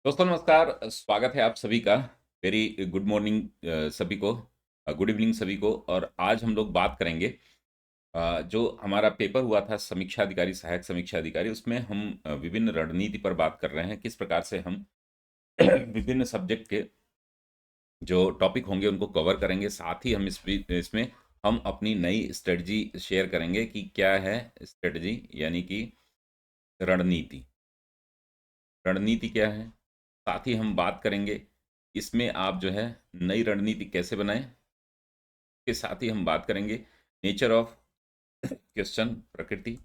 दोस्तों नमस्कार, स्वागत है आप सभी का। वेरी गुड मॉर्निंग सभी को, गुड इवनिंग सभी को। और आज हम लोग बात करेंगे जो हमारा पेपर हुआ था समीक्षा अधिकारी, सहायक समीक्षा अधिकारी, उसमें हम विभिन्न रणनीति पर बात कर रहे हैं, किस प्रकार से हम विभिन्न सब्जेक्ट के जो टॉपिक होंगे उनको कवर करेंगे। साथ ही हम इसमें हम अपनी नई स्ट्रेटजी शेयर करेंगे कि क्या है स्ट्रेटजी, यानी कि रणनीति। रणनीति क्या है, साथ ही हम बात करेंगे इसमें आप जो है नई रणनीति कैसे बनाएं। के साथ ही हम बात करेंगे नेचर ऑफ क्वेश्चन, प्रकृति।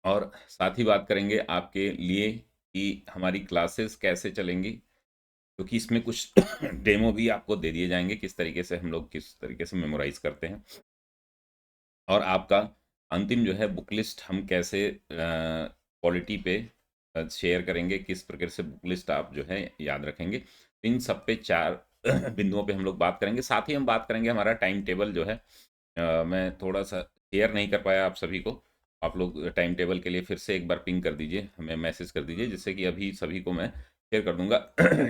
और साथ ही बात करेंगे आपके लिए कि हमारी क्लासेस कैसे चलेंगी, क्योंकि इसमें कुछ डेमो भी आपको दे दिए जाएंगे, किस तरीके से हम लोग किस तरीके से मेमोराइज करते हैं। और आपका अंतिम जो है बुक लिस्ट हम कैसे क्वालिटी पे शेयर करेंगे, किस प्रकार से बुक लिस्ट आप जो है याद रखेंगे। इन सब पे 4 बिंदुओं पे हम लोग बात करेंगे। साथ ही हम बात करेंगे हमारा टाइम टेबल जो है, मैं थोड़ा-सा शेयर नहीं कर पाया आप सभी को। आप लोग टाइम टेबल के लिए फिर से एक बार पिंग कर दीजिए, हमें मैसेज कर दीजिए, जिससे कि अभी सभी को मैं शेयर कर दूँगा।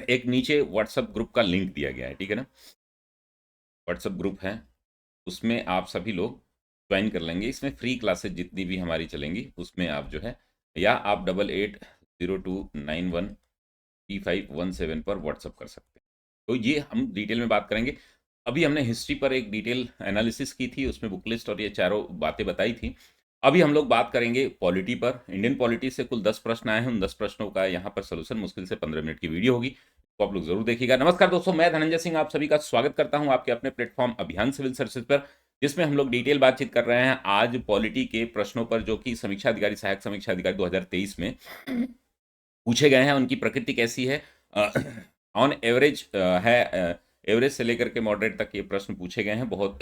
एक नीचे व्हाट्सएप ग्रुप का लिंक दिया गया है, ठीक है ना? व्हाट्सएप ग्रुप है, उसमें आप सभी लोग ज्वाइन कर लेंगे। इसमें फ्री क्लासेस जितनी भी हमारी चलेंगी उसमें आप जो है, या आप 8802913517 पर व्हाट्सअप कर सकते हैं। तो ये हम डिटेल में बात करेंगे। अभी हमने हिस्ट्री पर एक डिटेल एनालिसिस की थी, उसमें बुक लिस्ट और ये चारों बातें बताई थी। अभी हम लोग बात करेंगे पॉलिटी पर। इंडियन पॉलिटी से कुल 10 प्रश्न आए हैं, उन 10 प्रश्नों का यहाँ पर सॉल्यूशन मुश्किल से 15 मिनट की वीडियो होगी, तो आप लोग जरूर देखिएगा। नमस्कार दोस्तों, मैं धनंजय सिंह आप सभी का स्वागत करता हूं आपके अपने प्लेटफॉर्म अभियान सिविल सर्विसेज पर, जिसमें हम लोग डिटेल बातचीत कर रहे हैं आज पॉलिटी के प्रश्नों पर, जो कि समीक्षा अधिकारी, सहायक समीक्षा अधिकारी 2023 में पूछे गए हैं। उनकी प्रकृति कैसी है, ऑन एवरेज है, एवरेज से लेकर के मॉडरेट तक ये प्रश्न पूछे गए हैं। बहुत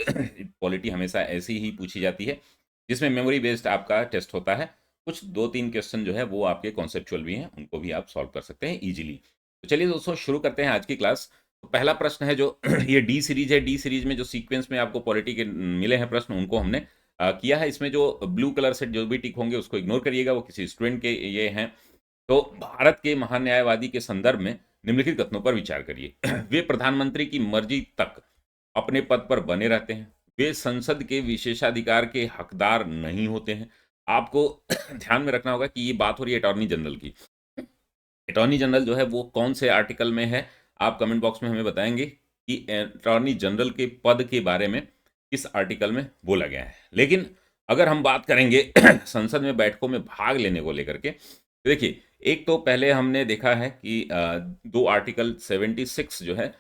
पॉलिटी हमेशा ऐसी ही पूछी जाती है, जिसमें मेमोरी बेस्ड आपका टेस्ट होता है। कुछ 2-3 क्वेश्चन जो है वो आपके कॉन्सेप्चुअल भी हैं, उनको भी आप सॉल्व कर सकते हैं ईजिली। तो चलिए दोस्तों शुरू करते हैं आज की क्लास। तो पहला प्रश्न है जो ये डी सीरीज है, डी सीरीज में जो सीक्वेंस में आपको पॉलिटी के मिले हैं प्रश्न, उनको हमने किया है। इसमें जो ब्लू कलर से जो भी टिक होंगे उसको इग्नोर करिएगा, वो किसी स्टूडेंट के ये हैं। तो भारत के महान न्यायवादी के संदर्भ में निम्नलिखित कथनों पर विचार करिए। वे प्रधानमंत्री की मर्जी तक अपने पद पर बने रहते हैं। वे संसद के विशेषाधिकार के हकदार नहीं होते हैं। आपको ध्यान में रखना होगा कि ये बात हो रही है अटॉर्नी जनरल की। अटॉर्नी जनरल जो है वो कौन से आर्टिकल में है, आप कमेंट बॉक्स में हमें बताएंगे कि अटॉर्नी जनरल के पद के बारे में किस आर्टिकल में बोला गया है। लेकिन अगर हम बात करेंगे संसद में बैठकों में भाग लेने को लेकर के, तो देखिए, एक तो पहले हमने देखा है कि दो आर्टिकल 76 जो है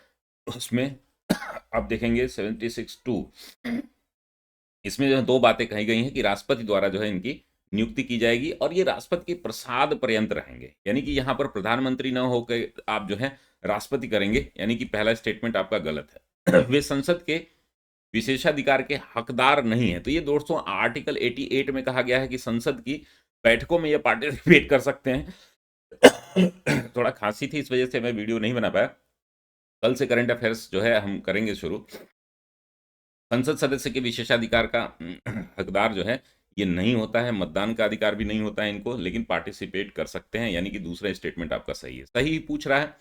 उसमें आप देखेंगे 76(2), इसमें जो है दो बातें कही गई हैं कि राष्ट्रपति द्वारा जो है इनकी नियुक्ति की जाएगी, और ये राष्ट्रपति के प्रसाद पर्यंत रहेंगे। यानी कि यहाँ पर प्रधानमंत्री न होकर आप जो है राष्ट्रपति करेंगे, यानी कि पहला स्टेटमेंट आपका गलत है। वे संसद के विशेषाधिकार के हकदार नहीं है। तो ये दोस्तों आर्टिकल 88 में कहा गया है कि संसद की बैठकों में ये पार्टिसिपेट कर सकते हैं। थोड़ा खांसी थी, इस वजह से मैं वीडियो नहीं बना पाया। कल से करंट अफेयर्स जो है हम करेंगे शुरू। संसद सदस्य के विशेषाधिकार का हकदार जो है ये नहीं होता है, मतदान का अधिकार भी नहीं होता है इनको, लेकिन पार्टिसिपेट कर सकते हैं। यानी कि दूसरा स्टेटमेंट आपका सही है। सही पूछ रहा है,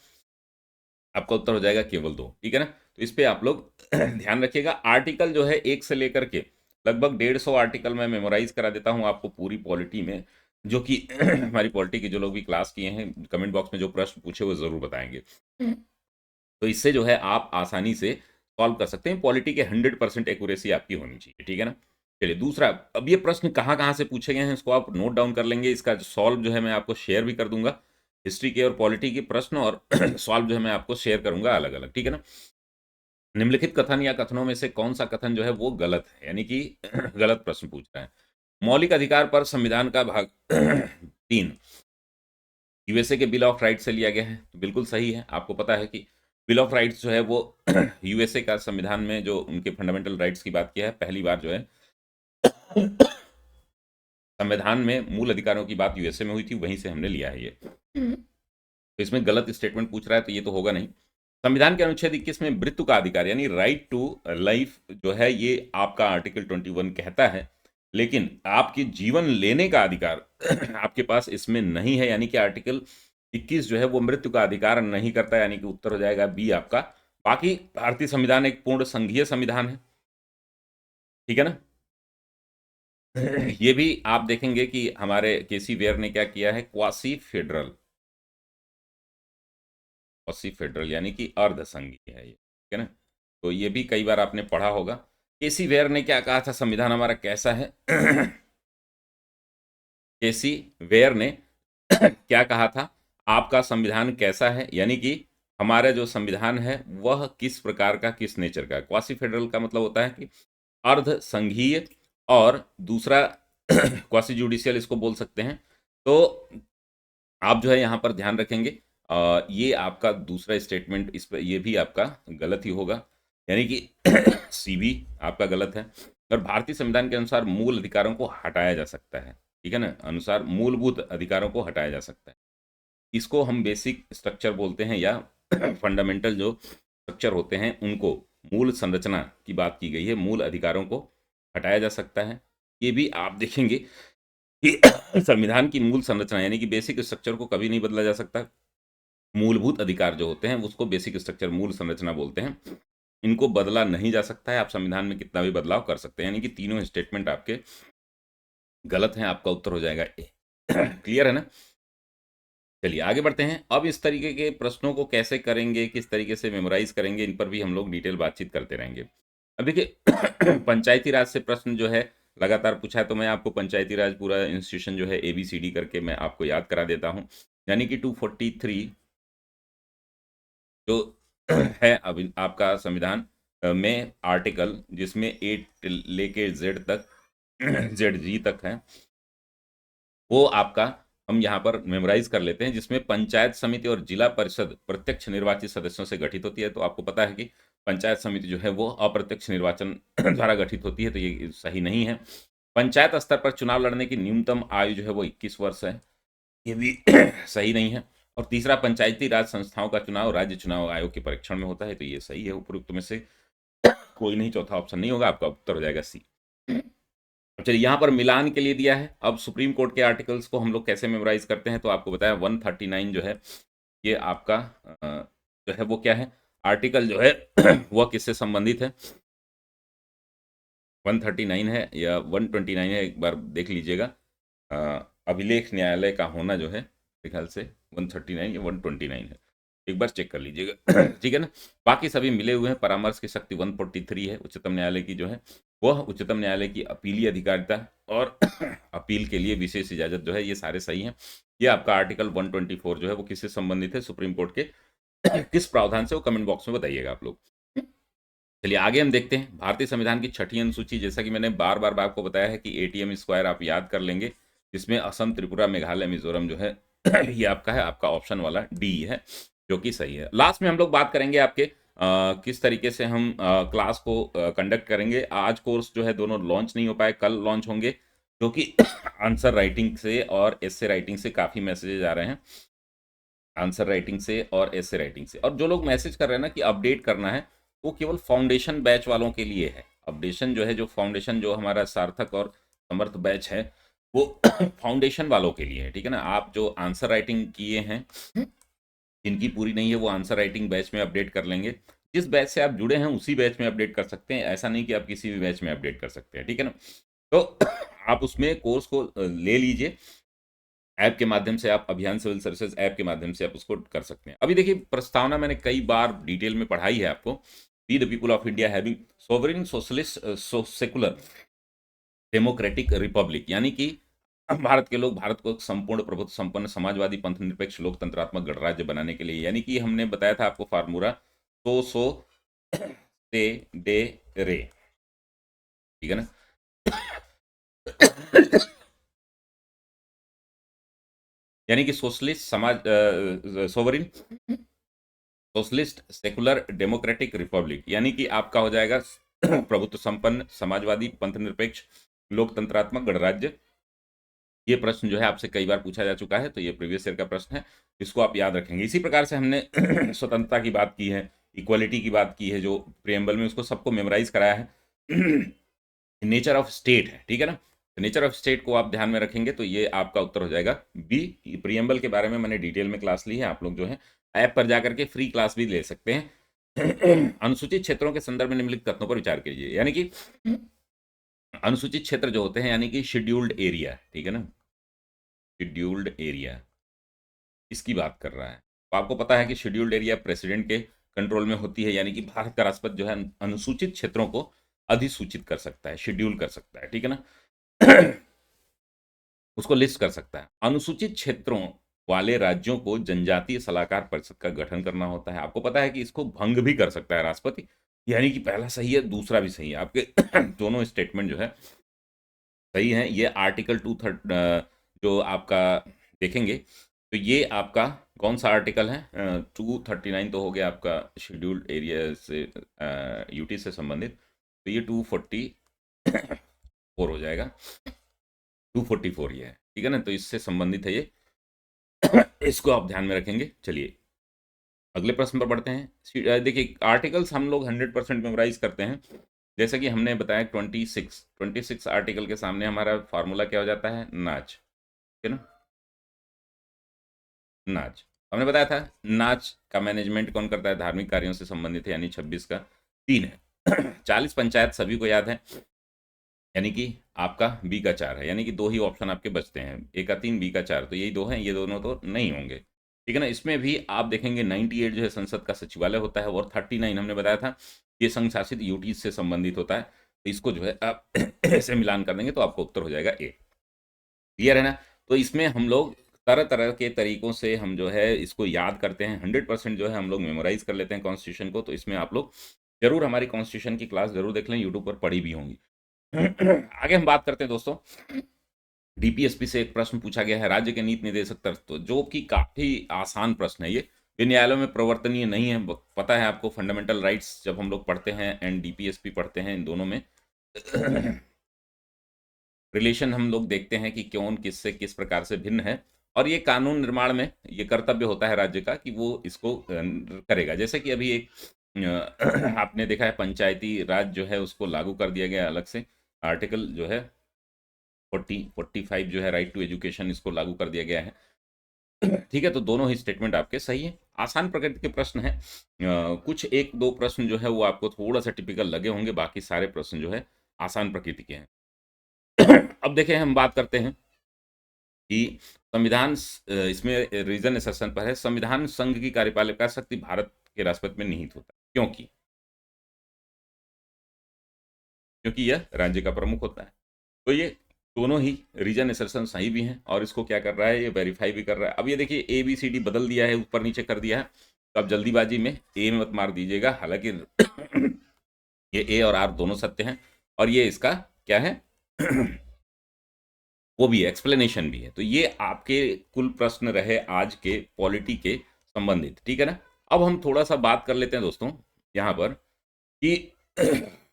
आपका उत्तर हो जाएगा केवल 2, ठीक है ना? तो इस पे आप लोग ध्यान रखिएगा। आर्टिकल जो है 1 से लेकर के लगभग 150 आर्टिकल मैं मेमोराइज करा देता हूँ आपको पूरी पॉलिटी में, जो कि हमारी पॉलिटी के जो लोग भी क्लास किए हैं, कमेंट बॉक्स में जो प्रश्न पूछे वो जरूर बताएंगे। तो इससे जो है आप आसानी से सॉल्व कर सकते हैं। पॉलिटी के 100% एक्यूरेसी आपकी होनी चाहिए, ठीक है ना? चलिए दूसरा, अब ये प्रश्न कहाँ-कहाँ से पूछे गए हैं इसको आप नोट डाउन कर लेंगे। इसका सॉल्व जो है मैं आपको शेयर भी कर दूँगा। हिस्ट्री के और पॉलिटी के प्रश्न और सॉल्व जो है मैं आपको शेयर करूँगा अलग-अलग, ठीक है ना? निम्नलिखित कथन या कथनों में से कौन-सा कथन जो है वो गलत है? यानी कि गलत प्रश्न पूछ रहा है। मौलिक अधिकार पर संविधान का भाग 3 यूएसए के बिल ऑफ राइट्स से लिया गया है। तो बिल्कुल सही है। आपको पता है कि बिल ऑफ राइट्स जो है वो यूएसए का संविधान में जो उनके फंडामेंटल राइट्स की बात किया है, पहली बार जो है संविधान में मूल अधिकारों की बात यूएसए में हुई थी, वहीं से हमने लिया है ये। तो इसमें गलत स्टेटमेंट पूछ रहा है, तो ये तो होगा नहीं। संविधान के अनुच्छेद 21 में मृत्यु का अधिकार यानी राइट टू लाइफ जो है ये आपका आर्टिकल 21 कहता है, लेकिन आपके जीवन लेने का अधिकार आपके पास इसमें नहीं है। यानी कि आर्टिकल 21 जो है वो मृत्यु का अधिकार नहीं करता, यानी कि उत्तर हो जाएगा बी आपका। बाकी भारतीय संविधान एक पूर्ण संघीय संविधान है, ठीक है ना। ये भी आप देखेंगे कि हमारे केसी वेयर ने क्या किया है, क्वासी फेडरल यानी कि अर्ध संघीय है ये, ठीक है ना। तो ये भी कई बार आपने पढ़ा होगा। केसी वेयर ने क्या कहा था, संविधान हमारा कैसा है। केसी वेयर ने क्या कहा था, आपका संविधान कैसा है, यानी कि हमारा जो संविधान है वह किस प्रकार का, किस नेचर का। क्वासी फेडरल का मतलब होता है कि अर्ध संघीय, और दूसरा क्वासी जुडिशियल इसको बोल सकते हैं। तो आप जो है यहाँ पर ध्यान रखेंगे, ये आपका दूसरा स्टेटमेंट, इस पर ये भी आपका गलत ही होगा, यानी कि सी भी आपका गलत है। और भारतीय संविधान के अनुसार मूल अधिकारों को हटाया जा सकता है, ठीक है ना, अनुसार मूलभूत अधिकारों को हटाया जा सकता है। इसको हम बेसिक स्ट्रक्चर बोलते हैं, या फंडामेंटल जो स्ट्रक्चर होते हैं उनको, मूल संरचना की बात की गई है, मूल अधिकारों को हटाया जा सकता है। ये भी आप देखेंगे कि संविधान की मूल संरचना यानी कि बेसिक स्ट्रक्चर को कभी नहीं बदला जा सकता। मूलभूत अधिकार जो होते हैं उसको बेसिक स्ट्रक्चर, मूल संरचना बोलते हैं। इनको बदला नहीं जा सकता है, आप संविधान में कितना भी बदलाव कर सकते हैं, यानी कि तीनों स्टेटमेंट आपके गलत हैं। आपका उत्तर हो जाएगा ए। क्लियर है ना। चलिए आगे बढ़ते हैं। अब इस तरीके के प्रश्नों को कैसे करेंगे, किस तरीके से मेमोराइज करेंगे, इन पर भी हम लोग डिटेल बातचीत करते रहेंगे। अब देखिए पंचायती राज से प्रश्न जो है लगातार पूछा है, तो मैं आपको पंचायती राज पूरा इंस्टीट्यूशन जो है ABCD करके मैं आपको याद करा देता हूँ। यानी कि 243 जो है अब आपका संविधान में आर्टिकल, जिसमें ए लेके जेड तक ZG तक है, वो आपका हम यहाँ पर मेमोराइज कर लेते हैं, जिसमें पंचायत समिति और जिला परिषद प्रत्यक्ष निर्वाचित सदस्यों से गठित होती है। तो आपको पता है कि पंचायत समिति जो है वो अप्रत्यक्ष निर्वाचन द्वारा गठित होती है, तो ये सही नहीं है। पंचायत स्तर पर चुनाव लड़ने की न्यूनतम आयु जो है वो 21 वर्ष है, ये भी सही नहीं है। और तीसरा, पंचायती राज संस्थाओं का चुनाव राज्य चुनाव आयोग के परीक्षण में होता है, तो ये सही है। उपरोक्त में से कोई नहीं, चौथा ऑप्शन नहीं होगा, आपका उत्तर हो जाएगा सी। चलिए यहाँ पर मिलान के लिए दिया है। अब सुप्रीम कोर्ट के आर्टिकल्स को हम लोग कैसे मेमोराइज करते हैं, तो आपको बताया 139 जो है ये आपका जो है वो क्या है, आर्टिकल जो है वह किससे संबंधित है, 139 है या 129 है, एक बार देख लीजिएगा। अभिलेख न्यायालय का होना जो है मेरे ख्याल से 139 या 129 है, एक बार चेक कर लीजिएगा। ठीक है ना। बाकी सभी मिले हुए हैं। परामर्श की शक्ति 143 है उच्चतम न्यायालय की जो है, वह उच्चतम न्यायालय की अपीली अधिकारिता और अपील के लिए विशेष इजाजत जो है, ये सारे सही हैं। ये आपका आर्टिकल 124 जो है वो किससे संबंधित है, सुप्रीम कोर्ट के किस प्रावधान से, वो कमेंट बॉक्स में बताइएगा आप लोग। चलिए आगे हम देखते हैं भारतीय संविधान की छठी अनुसूची। जैसा कि मैंने बार बार आपको बताया है कि ATM स्क्वायर आप याद कर लेंगे, जिसमें असम, त्रिपुरा, मेघालय, मिजोरम जो है ये आपका है, आपका ऑप्शन वाला डी है, जो कि सही है। लास्ट में हम लोग बात करेंगे आपके किस तरीके से हम क्लास को कंडक्ट करेंगे। आज कोर्स जो है दोनों लॉन्च नहीं हो पाए, कल लॉन्च होंगे, क्योंकि आंसर राइटिंग से और एसे राइटिंग से काफ़ी मैसेजेस आ रहे हैं, आंसर राइटिंग से और एसे राइटिंग से। और जो लोग मैसेज कर रहे हैं ना कि अपडेट करना है, वो केवल फाउंडेशन बैच वालों के लिए है। अपडेशन जो है, जो फाउंडेशन जो हमारा सार्थक और समर्थ बैच है, वो फाउंडेशन वालों के लिए है, ठीक है ना। आप जो आंसर राइटिंग किए हैं, जिनकी पूरी नहीं है, वो आंसर राइटिंग बैच में अपडेट कर लेंगे। जिस बैच से आप जुड़े हैं उसी बैच में अपडेट कर सकते हैं, ऐसा नहीं कि आप किसी भी बैच में अपडेट कर सकते हैं, ठीक है ना। तो आप उसमें कोर्स को ले लीजिए, ऐप के माध्यम से आप अभियान सिविल सर्विसेज ऐप के माध्यम से आप उसको कर सकते हैं। अभी देखिए प्रस्तावना मैंने कई बार डिटेल में पढ़ाई है आपको। We the people of India having sovereign socialist secular democratic republic, यानी कि भारत के लोग भारत को एक संपूर्ण प्रभुत्व संपन्न समाजवादी पंथ निरपेक्ष लोकतंत्रात्मक गणराज्य बनाने के लिए, यानी कि हमने बताया था आपको फार्मूला सो से दे रे, ठीक है ना। यानी कि सोशलिस्ट समाज sovereign socialist secular democratic republic, यानी कि आपका हो जाएगा प्रभुत्व संपन्न समाजवादी पंथ निरपेक्ष लोकतंत्रात्मक गणराज्य। ये प्रश्न जो है आपसे कई बार पूछा जा चुका है, तो ये प्रीवियस ईयर का प्रश्न है, इसको आप याद रखेंगे। इसी प्रकार से हमने स्वतंत्रता की बात की है, इक्वालिटी की बात की है, जो प्रियम्बल में उसको सबको मेमोराइज कराया है। नेचर ऑफ स्टेट है, ठीक है ना। नेचर ऑफ स्टेट को आप ध्यान में रखेंगे तो ये आपका उत्तर हो जाएगा बी। प्रियम्बल के बारे में मैंने डिटेल में क्लास ली है, आप लोग जो है ऐप पर जाकर के फ्री क्लास भी ले सकते हैं। अनुसूचित क्षेत्रों के संदर्भ में निम्नलिखित कथनों पर विचार कीजिए, यानी कि अनुसूचित क्षेत्र जो होते हैं यानी कि शेड्यूल्ड एरिया, ठीक है ना, शेड्यूल्ड एरिया इसकी बात कर रहा है। तो आपको पता है कि शेड्यूल्ड एरिया प्रेसिडेंट के कंट्रोल में होती है, यानी कि भारत का राष्ट्रपति जो है अनुसूचित क्षेत्रों को अधिसूचित कर सकता है, शेड्यूल कर सकता है, ठीक है ना। उसको लिस्ट कर सकता है। अनुसूचित क्षेत्रों वाले राज्यों को जनजातीय सलाहकार परिषद का गठन करना होता है। आपको पता है कि इसको भंग भी कर सकता है राष्ट्रपति, यानी कि पहला सही है, दूसरा भी सही है, आपके दोनों स्टेटमेंट जो है सही है। ये आर्टिकल 2 जो आपका देखेंगे तो ये आपका कौन सा आर्टिकल है, 239 तो हो गया आपका शेड्यूल्ड एरिया से यूटी से संबंधित, तो ये 244 हो जाएगा, 244 ये है, ठीक है ना, तो इससे संबंधित है ये। इसको आप ध्यान में रखेंगे। चलिए अगले प्रश्न पर बढ़ते हैं। देखिए आर्टिकल्स हम लोग 100% मेमोराइज करते हैं, जैसे कि हमने बताया 26 आर्टिकल के सामने हमारा फार्मूला क्या हो जाता है, नाच, ठीक है ना, नाच हमने बताया था। नाच का मैनेजमेंट कौन करता है, धार्मिक कार्यों से संबंधित है, यानी 26 का 3 है। 40 पंचायत सभी को याद है, यानी कि आपका बी का 4 है, यानी कि दो ही ऑप्शन आपके बचते हैं, ए का 3 बी का 4, तो यही दो हैं, ये दोनों तो नहीं होंगे, ठीक है ना। इसमें भी आप देखेंगे 98 जो है संसद का सचिवालय होता है, और 39 हमने बताया था ये संघ शासित यूटी से संबंधित होता है, तो इसको जो है आप ऐसे मिलान कर देंगे तो आपको उत्तर हो जाएगा ए। क्लियर है ना। तो इसमें हम लोग तरह तरह के तरीकों से हम जो है इसको याद करते हैं, 100% जो है हम लोग मेमोराइज कर लेते हैं कॉन्स्टिट्यूशन को। तो इसमें आप लोग जरूर हमारी कॉन्स्टिट्यूशन की क्लास जरूर देख लें, यूट्यूब पर पढ़ी भी होंगी। आगे हम बात करते हैं दोस्तों, डीपीएसपी से एक प्रश्न पूछा गया है, राज्य के नीति निर्देशक तत्व, जो कि काफी आसान प्रश्न है, ये न्यायालयों में प्रवर्तनीय नहीं है। पता है आपको, फंडामेंटल राइट्स जब हम लोग पढ़ते हैं एंड डीपीएसपी पढ़ते हैं, इन दोनों में रिलेशन हम लोग देखते हैं कि कौन किससे किस प्रकार से भिन्न है, और ये कानून निर्माण में ये कर्तव्य होता है राज्य का कि वो इसको करेगा। जैसे कि अभी एक आपने देखा है पंचायती राज जो है उसको लागू कर दिया गया अलग से, आर्टिकल जो है 45 जो है राइट टू एजुकेशन, इसको लागू कर दिया गया है। ठीक है, तो दोनों ही स्टेटमेंट आपके सही है। आसान प्रकृति के प्रश्न है, कुछ एक दो प्रश्न जो है वो आपको थोड़ा सा टिपिकल लगे होंगे, बाकी सारे प्रश्न जो है आसान प्रकृति के हैं। अब देखें हम बात करते हैं कि संविधान इसमें रीजन सेशन पर है, संविधान संघ की कार्यपालिका शक्ति भारत के राष्ट्रपति में निहित होता है, क्योंकि यह राज्य का प्रमुख होता है। तो ये दोनों ही रीजन एसर्शन सही भी हैं, और इसको क्या कर रहा है, ये वेरीफाई भी कर रहा है। अब ये देखिए ए बी सी डी बदल दिया है, ऊपर नीचे कर दिया है, तो अब जल्दीबाजी में ए में मत मार दीजिएगा, हालांकि ये ए और आर दोनों सत्य हैं, और ये इसका क्या है वो भी है, एक्सप्लेनेशन भी है। तो ये आपके कुल प्रश्न रहे आज के पॉलिटी के संबंधित, ठीक है ना। अब हम थोड़ा सा बात कर लेते हैं दोस्तों यहाँ पर कि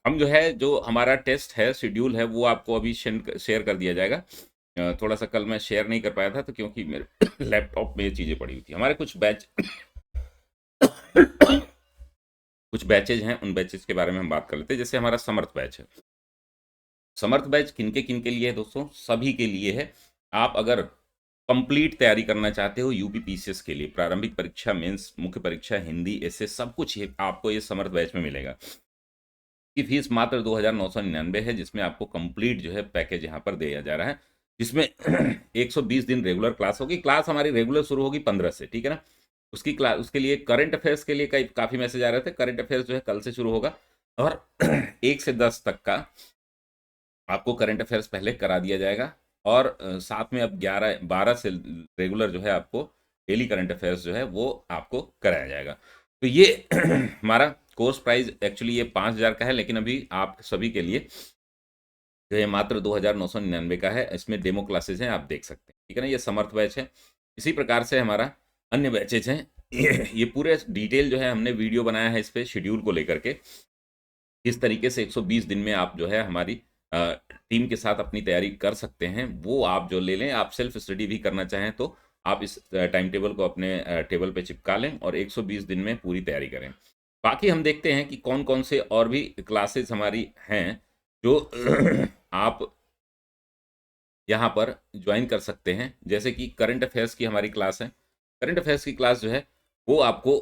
हम जो है, जो हमारा टेस्ट है, शेड्यूल है, वो आपको अभी शेयर कर दिया जाएगा। थोड़ा सा कल मैं शेयर नहीं कर पाया था, तो क्योंकि मेरे लैपटॉप में ये चीज़ें पड़ी हुई थी। हमारे कुछ बैचेज हैं, उन बैचेज के बारे में हम बात कर लेते हैं। जैसे हमारा समर्थ बैच है, समर्थ बैच किनके लिए है दोस्तों, सभी के लिए है। आप अगर कंप्लीट तैयारी करना चाहते हो यूपी पीसीएस के लिए, प्रारंभिक परीक्षा, मेंस, मुख्य परीक्षा, हिंदी, ऐसे सब कुछ आपको ये समर्थ बैच में मिलेगा। की फीस मात्र 2,999 है, जिसमें आपको कंप्लीट जो है पैकेज यहाँ पर दिया जा रहा है, जिसमें 120 दिन रेगुलर क्लास होगी। क्लास हमारी रेगुलर शुरू होगी 15 से, ठीक है ना। उसकी क्लास, उसके लिए करंट अफेयर्स के लिए काफ़ी मैसेज आ रहे थे, करंट अफेयर्स जो है कल से शुरू होगा, और 1 से 10 तक का आपको करंट अफेयर्स पहले करा दिया जाएगा, और साथ में अब 11-12 से रेगुलर जो है आपको डेली करंट अफेयर्स जो है वो आपको कराया जाएगा। तो ये हमारा कोर्स प्राइस एक्चुअली ये 5,000 का है, लेकिन अभी आप सभी के लिए जो है मात्र 2,999 का है। इसमें डेमो क्लासेज हैं, आप देख सकते हैं, ठीक है ना। ये समर्थ बैच है। इसी प्रकार से हमारा अन्य बैचेज हैं। ये पूरे डिटेल जो है हमने वीडियो बनाया है इस पर, शेड्यूल को लेकर के, किस तरीके से 120 दिन में आप जो है हमारी टीम के साथ अपनी तैयारी कर सकते हैं, वो आप जो ले लें। आप सेल्फ स्टडी भी करना चाहें तो आप इस टाइम टेबल को अपने टेबल पे चिपका लें और 120 दिन में पूरी तैयारी करें। बाकी हम देखते हैं कि कौन कौन से और भी क्लासेस हमारी हैं जो आप यहाँ पर ज्वाइन कर सकते हैं। जैसे कि करंट अफेयर्स की हमारी क्लास है, करंट अफेयर्स की क्लास जो है वो आपको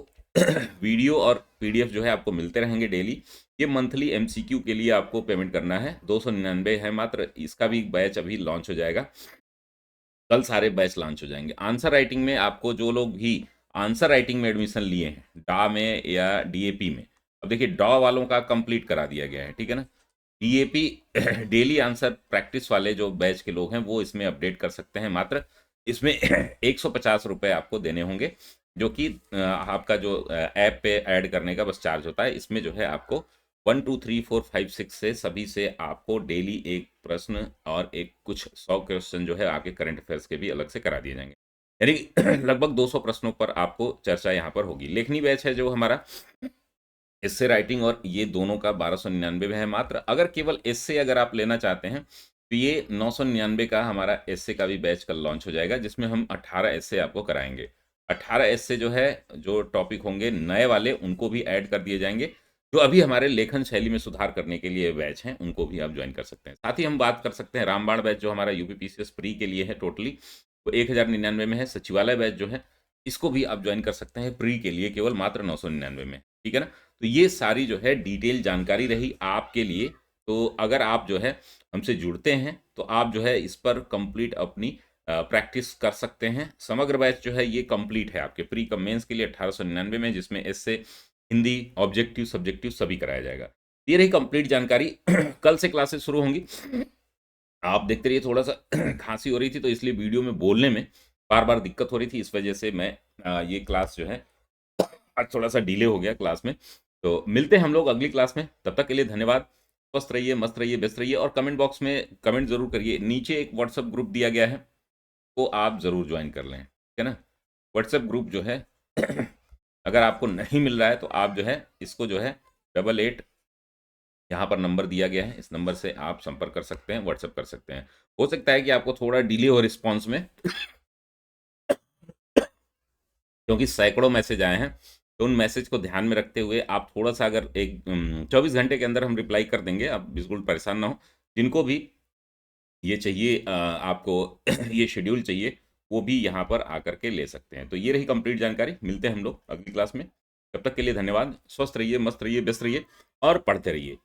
वीडियो और पीडीएफ जो है आपको मिलते रहेंगे डेली। ये मंथली एमसीक्यू के लिए आपको पेमेंट करना है, 299 है मात्र। इसका भी बैच अभी लॉन्च हो जाएगा, कल सारे बैच लॉन्च हो जाएंगे। आंसर राइटिंग में आपको जो लोग भी आंसर राइटिंग में एडमिशन लिए हैं डा में या डीएपी में, अब देखिए डा वालों का कंप्लीट करा दिया गया है, ठीक है ना। डीएपी डेली आंसर प्रैक्टिस वाले जो बैच के लोग हैं वो इसमें अपडेट कर सकते हैं। मात्र इसमें 150 रुपये आपको देने होंगे, जो कि आपका जो ऐप पे ऐड करने का बस चार्ज होता है। इसमें जो है आपको 1 2 3 4 5 6 से सभी से आपको डेली एक प्रश्न और एक कुछ 100 क्वेश्चन जो है आपके करंट अफेयर्स के भी अलग से करा दिए जाएंगे। यानी कि लगभग 200 प्रश्नों पर आपको चर्चा यहाँ पर होगी। लेखनी बैच है जो हमारा एस्से राइटिंग, और ये दोनों का 1299 में है मात्र। अगर केवल एस्से अगर आप लेना चाहते हैं तो ये 999 का हमारा एस्से का भी बैच कल लॉन्च हो जाएगा, जिसमें हम 18 एस्से आपको कराएंगे। 18 एस्से जो है, जो टॉपिक होंगे नए वाले उनको भी ऐड कर दिए जाएंगे। जो अभी हमारे लेखन शैली में सुधार करने के लिए बैच हैं उनको भी आप ज्वाइन कर सकते हैं। साथ ही हम बात कर सकते हैं रामबाण बैच जो हमारा यूपीपीसीएस प्री के लिए है, टोटली वो 1099 में है। सचिवालय बैच जो है इसको भी आप ज्वाइन कर सकते हैं प्री के लिए, केवल मात्र 999 में, ठीक है ना। तो ये सारी जो है डिटेल जानकारी रही आपके लिए। तो अगर आप जो है हमसे जुड़ते हैं तो आप जो है इस पर कंप्लीट अपनी प्रैक्टिस कर सकते हैं। समग्र बैच जो है ये कंप्लीट है आपके प्री कम मेंस के लिए 1899 में, जिसमें एस्से, हिंदी, ऑब्जेक्टिव, सब्जेक्टिव सभी कराया जाएगा। ये रही कंप्लीट जानकारी। कल से क्लासेस शुरू होंगी। आप देखते रहिए, थोड़ा सा खांसी हो रही थी तो इसलिए वीडियो में बोलने में बार बार दिक्कत हो रही थी, इस वजह से मैं ये क्लास जो है आज थोड़ा सा डिले हो गया क्लास में। तो मिलते हैं हम लोग अगली क्लास में, तब तक के लिए धन्यवाद। स्वस्थ रहिए, मस्त रहिए, व्यस्त रहिए, और कमेंट बॉक्स में कमेंट जरूर करिए। नीचे एक व्हाट्सएप ग्रुप दिया गया है, वो आप जरूर ज्वाइन कर लें, ठीक है ना। व्हाट्सएप ग्रुप जो है अगर आपको नहीं मिल रहा है तो आप जो है इसको जो है 88 यहाँ पर नंबर दिया गया है, इस नंबर से आप संपर्क कर सकते हैं, व्हाट्सएप कर सकते हैं। हो सकता है कि आपको थोड़ा डिले हो रिस्पॉन्स में, क्योंकि सैकड़ों मैसेज आए हैं। तो उन मैसेज को ध्यान में रखते हुए आप थोड़ा सा, अगर एक 24 घंटे के अंदर हम रिप्लाई कर देंगे, आप बिल्कुल परेशान ना हो। जिनको भी ये चाहिए आपको ये शेड्यूल चाहिए, वो भी यहाँ पर आकर के ले सकते हैं। तो ये रही कंप्लीट जानकारी। मिलते हैं हम लोग अगली क्लास में, तब तक के लिए धन्यवाद। स्वस्थ रहिए, मस्त रहिए, व्यस्त रहिए और पढ़ते रहिए।